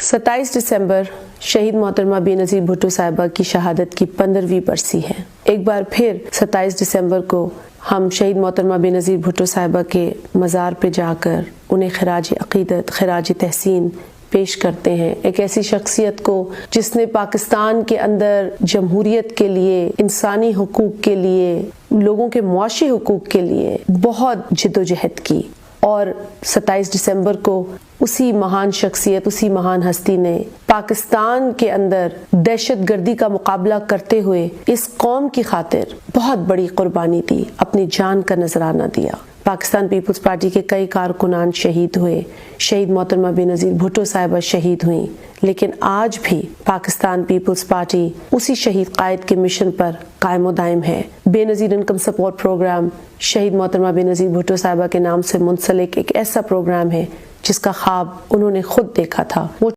27 دسمبر شہید محترمہ بے نظیر بھٹو صاحبہ کی شہادت کی 15ویں برسی ہے۔ ایک بار پھر 27 دسمبر کو ہم شہید محترمہ بے نظیر بھٹو صاحبہ کے مزار پہ جا کر انہیں خراج عقیدت، خراج تحسین پیش کرتے ہیں۔ ایک ایسی شخصیت کو جس نے پاکستان کے اندر جمہوریت کے لیے، انسانی حقوق کے لیے، لوگوں کے معاشی حقوق کے لیے بہت جدوجہد کی، اور 27 دسمبر کو اسی مہان شخصیت، اسی مہان ہستی نے پاکستان کے اندر دہشت گردی کا مقابلہ کرتے ہوئے اس قوم کی خاطر بہت بڑی قربانی دی، اپنی جان کا نذرانہ دیا۔ پاکستان پیپلز پارٹی کے کئی کارکنان شہید ہوئے، شہید محترمہ بے نظیر بھٹو صاحبہ شہید ہوئیں، لیکن آج بھی پاکستان پیپلز پارٹی اسی شہید قائد کے مشن پر قائم و دائم ہے۔ بے نظیر انکم سپورٹ پروگرام شہید محترمہ بے نظیر بھٹو صاحبہ کے نام سے منسلک ایک ایسا پروگرام ہے جس کا خواب انہوں نے خود دیکھا تھا۔ وہ